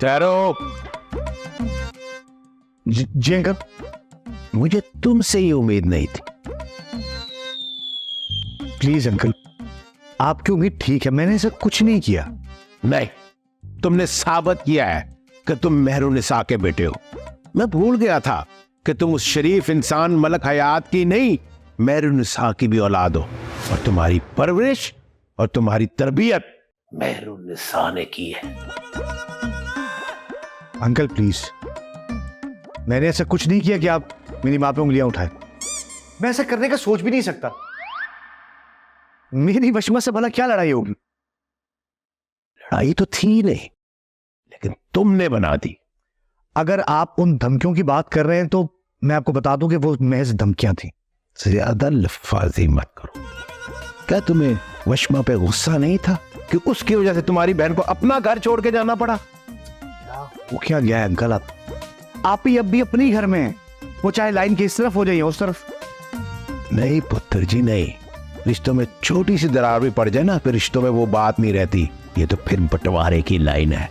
ठहरो। जी अंकल। मुझे तुमसे ये उम्मीद नहीं थी। प्लीज अंकल, आपकी उम्मीद ठीक है, मैंने ऐसा कुछ नहीं किया। नहीं, तुमने साबित किया है कि तुम मेहरुनिसा के बेटे हो। मैं भूल गया था कि तुम उस शरीफ इंसान मलक हयात की नहीं, मेहरुनिसा की भी औलाद हो, और तुम्हारी परवरिश और तुम्हारी तरबियत मेहरुनिसा ने की है। अंकल प्लीज, मैंने ऐसा कुछ नहीं किया कि आप मेरी मां पे उंगलियां उठाए। मैं ऐसा करने का सोच भी नहीं सकता। मेरी वशमा से भला क्या लड़ाई होगी? लड़ाई तो थी नहीं, लेकिन तुमने बना दी। अगर आप उन धमकियों की बात कर रहे हैं तो मैं आपको बता दूं कि वो महज धमकियां थी। ज्यादा लफ्फाजी मत करो। क्या तुम्हें वशमा पे गुस्सा नहीं था कि उसकी वजह से तुम्हारी बहन को अपना घर छोड़ के जाना पड़ा? वो क्या गया है अंकल, आप ही अब भी अपने ही घर में हैं। वो चाहे लाइन की इस तरफ हो जाइए उस तरफ। नहीं पुत्र जी नहीं, रिश्तों में छोटी सी दरार भी पड़ जाए ना, फिर रिश्तों में वो बात नहीं रहती। ये तो फिर बंटवारे की लाइन है।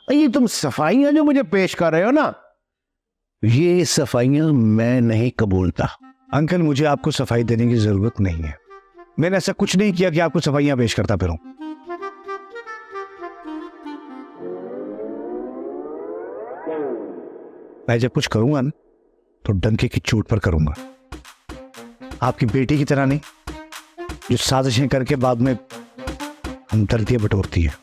ये तुम सफाइयां जो मुझे पेश कर रहे हो ना, ये सफाइयां मैं नहीं कबूलता। अंकल मुझे आपको सफाई देने की जरूरत नहीं है। मैंने ऐसा कुछ नहीं किया कि आपको सफाइयां पेश करता फिरूं। मैं जब कुछ करूंगा ना तो डंके की चोट पर करूंगा। आपकी बेटी की तरह नहीं, जो साजिशें करके बाद में हमदर्दियां बटोरती है।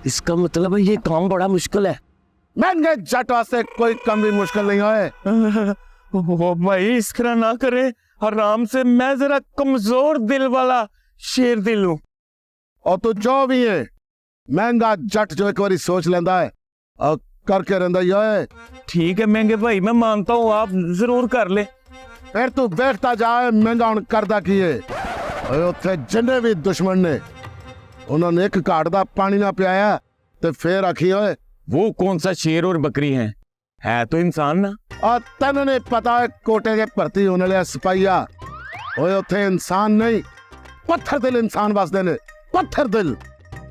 इसका मतलब है ये काम बड़ा मुश्किल है। महंगे जट वास्ते कोई कम भी मुश्किल नहीं है। वो भाई इस तरह ना करे, आराम से। मैं जरा कमजोर दिल वाला शेर दिल हूं। और तू जो भी है, महंगा जट जो एक बारी सोच लेंदा है और करके रहंदा ही है। ठीक है महंगे भाई, मैं मानता हूँ, आप जरूर कर ले। फिर तू बैठता जाए, महंगा हुण करदा की है। उत्थे जिन्ने भी दुश्मन ने उन्होंने एक घाट दा पानी ना पियाया ते फिर आखी होए वो कौन सा शेर और बकरी है तो इंसान ना। और तेन ने पता है कोटे के भर्ती होने वाले सिपाहिया, ओए उत्थे इंसान नहीं, पत्थर दिल इंसान बसदे ने, पत्थर दिल।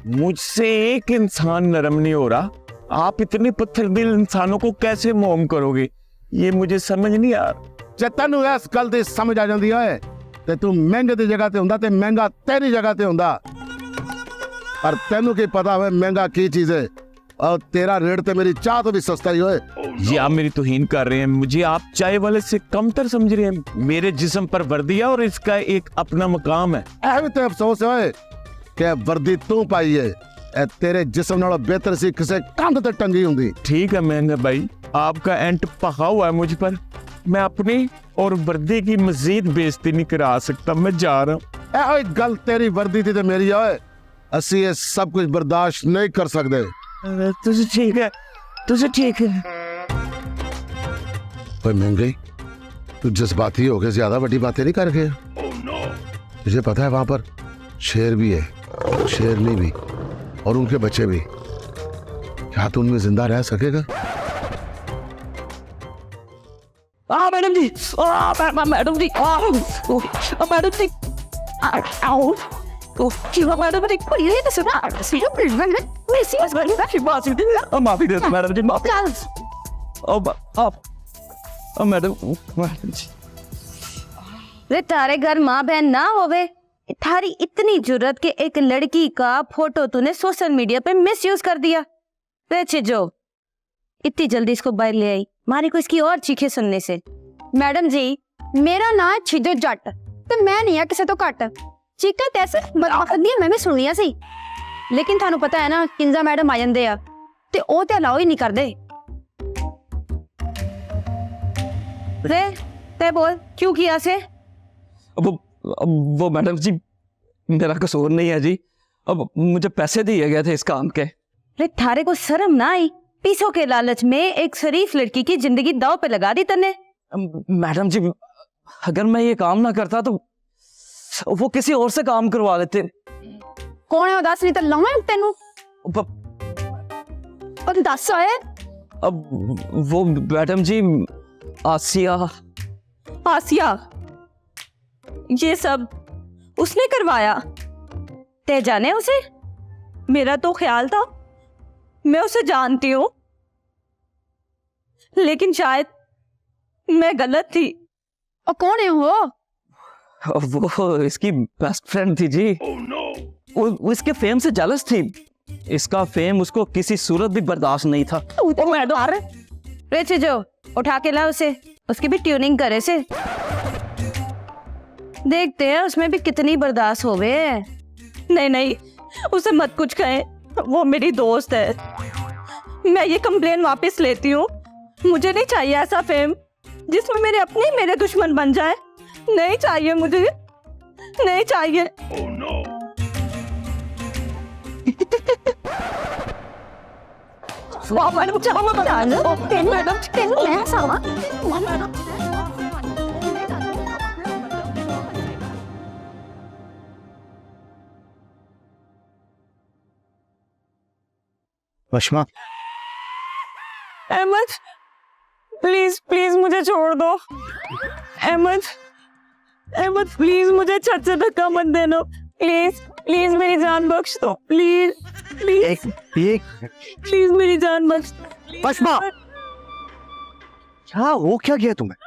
मुझसे एक इंसान नरम नहीं हो रहा, आप इतने पत्थर दिल इंसानों को कैसे मोम करोगे? ये मुझे समझ नहीं आ रहा। जे तेनू इस गल दी समझ आ जांदी है ते तू महंगे दी जगह ते हुंदा ते महंगा तेरी जगह ते हुंदा। पर तेनू की पता है महंगा की चीज है, और तेरा रेट ते मेरी चाह तो भी सस्ता ही होए। ये आप मेरी तौहीन कर रहे हैं, मुझे आप चाय वाले से कमतर समझ रहे हैं। मेरे जिस्म पर वर्दी है और इसका एक अपना मकाम है। ऐ भी ते अफसोस है कि वर्दी तू पाई है, ए तेरे जिस्म नालों बेहतर सी किसे कंध ते टंगी हुंदी। ठीक है महंगा भाई, आपका एंट पका हुआ है मुझ पर। मैं अपनी और वर्दी की मजीद बेइज्जती नहीं करा सकता, मैं जा रहा हूँ। ए गल तेरी वर्दी थी ते मेरी है, असी ये सब कुछ बर्दाश्त नहीं कर सकते। तुझे ठीक है, तुझे ठीक है। भाई महंगी, तू जज्बाती हो गए, ज्यादा बड़ी बातें नहीं कर गया। तुझे पता है वहां पर शेर भी है, शेरनी भी, और उनके बच्चे भी। क्या तू उनमें जिंदा रह सकेगा? मैडम जी, मैडम जी, मैडम जी, मैडम जी, माफी दे मैडम जी, माफी। मैडम जी, रे तारे घर माँ बहन ना होवे, थारी इतनी जरूरत के एक लड़की का फोटो तूने सोशल मीडिया पे मिसयूज कर दिया। रे चिजो, इतनी जल्दी इसको बाहर ले आई, मारी को इसकी और चीखें सुनने से। मैडम जी, मेरा नाम है छिजो जट, तो मैं नहीं है किसे तो घट। चीखा तैसे बदबख्तियां मैं भी सुनिया सी, लेकिन थानू पता है ना किंजा मैडम आ जांदे आ ते ओ ते अलाउ ही नहीं करदे। रे ते बोल क्यों किया से? वो मैडम जी मेरा कसूर नहीं है जी, अब मुझे पैसे दिए गए थे इस काम के। रे थारे को शर्म ना आई? पैसों के लालच में एक शरीफ लड़की की जिंदगी दांव पे लगा दी तन्ने। मैडम जी अगर मैं ये काम ना करता तो वो किसी और से काम करवा लेते। कौन है दस, नहीं तो लावां तेनू। ब- पर दस आए। अब वो मैडम जी, आसिया। आसिया, ये सब उसने करवाया? ते जाने उसे? मेरा तो ख्याल था मैं उसे जानती हूँ, लेकिन शायद मैं गलत थी। और कौन है वो? वो इसकी बेस्ट फ्रेंड थी जी। वो इसके फेम से जेलस थी। इसका फेम उसको किसी सूरत भी बर्दाश्त नहीं था। ओ मैडम, रे चिजो, उठा के ला उसे, उसकी भी ट्यूनिंग करे से। देखते हैं उसमें भी कितनी बर्दाश्त हो गए। नहीं नहीं, उसे मत कुछ कहे, वो मेरी दोस्त है। मैं ये कंप्लेन वापस लेती हूँ। मुझे नहीं चाहिए ऐसा फेम जिसमें मेरे अपने ही मेरे दुश्मन बन जाए। नहीं चाहिए मुझे, नहीं चाहिए। वाह मैडम, चलो मैं बता लो। मैडम तेनू मैं सावा। वशमा, अहमद, प्लीज प्लीज मुझे छोड़ दो। अहमद प्लीज मुझे छत से धक्का मत देना। प्लीज प्लीज मेरी जान बख्श दो। प्लीज प्लीज एक प्लीज मेरी जान बख्श दो। वशमा, क्या हो क्या गया तुम्हें?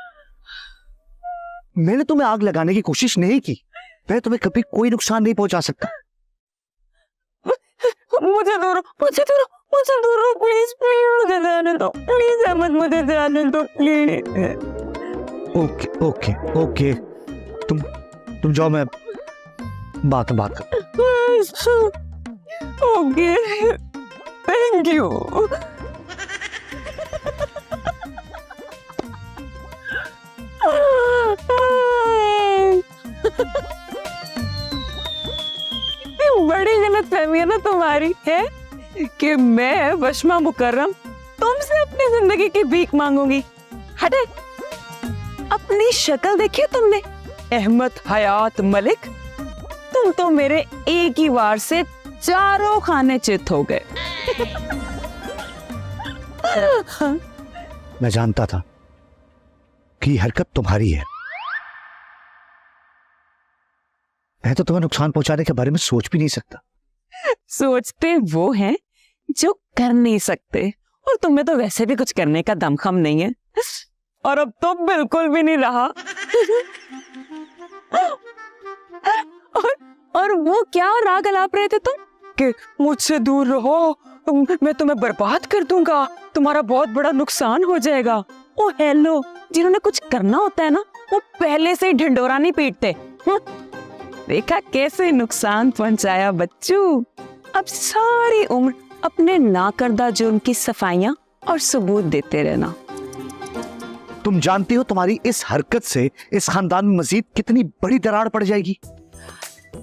मैंने तुम्हें आग लगाने की कोशिश नहीं की। मैं तुम्हें कभी कोई नुकसान नहीं पहुंचा सकता। मुझे दूर प्लीज प्लीज मुझे जाने दो। प्लीज अहमद मुझे जाने दो प्लीज। ओके ओके ओके, तुम जाओ, मैं बात कर। Okay, thank you. बड़ी गलतफहमी है ना तुम्हारी, है कि मैं वशमा मुकर्रम तुमसे अपनी जिंदगी की भीख मांगूंगी। हटे, अपनी शक्ल देखी है तुमने? अहमद हयात मलिक, तुम तो मेरे एक ही वार से चारों खाने चित हो गए। मैं जानता था कि ये हरकत तुम्हारी है। मैं तो तुम्हें नुकसान पहुंचाने के बारे में सोच भी नहीं सकता। सोचते वो हैं जो कर नहीं सकते, और तुम्हें तो वैसे भी कुछ करने का दमखम नहीं है, और अब तो बिल्कुल भी नहीं रहा। और वो क्या राग अलाप रहे थे तुम कि मुझसे दूर रहो, मैं तुम्हें बर्बाद कर दूंगा, तुम्हारा बहुत बड़ा नुकसान हो जाएगा। ओ हेलो, जिन्होंने कुछ करना होता है ना, वो पहले से ही ढिंडोरा नहीं पीटते। देखा कैसे नुकसान पहुंचाया बच्चू। अब सारी उम्र अपने नाकर्दा जुर्म की सफाइयां और सबूत देते रहना। तुम जानती हो तुम्हारी इस हरकत से इस खानदान में मजीद कितनी बड़ी दरार पड़ जाएगी।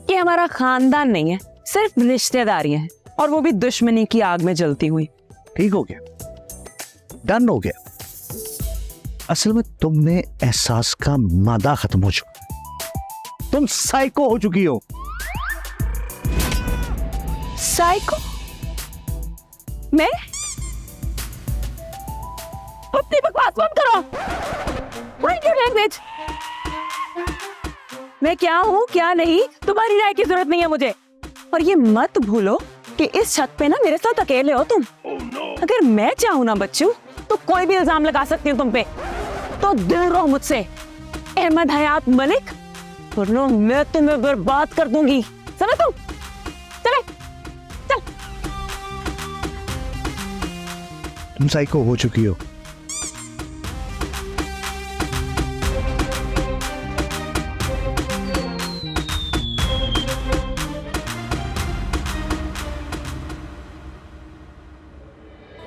ये हमारा खानदान नहीं है, सिर्फ रिश्तेदारियां हैं, और वो भी दुश्मनी की आग में जलती हुई। ठीक हो गया, डन हो गया। असल में तुमने एहसास का मादा खत्म हो चुका, तुम साइको हो चुकी हो। साइको? मैं? अपनी बकवास बंद करो। Mind your language। मैं क्या हूँ क्या नहीं, तुम्हारी राय की जरूरत नहीं है मुझे। और ये मत भूलो कि इस छत पे ना मेरे साथ अकेले हो तुम। अगर मैं चाहूँ ना बच्चू, तो कोई भी इल्जाम लगा सकती हूँ तुम पे। तो दूर रहो मुझसे, अहमद हयात मलिक, वरना मैं तुम्हें बर्बाद कर दूंगी। समझ तुम? चले, चल। तुम साइको हो चुकी हो।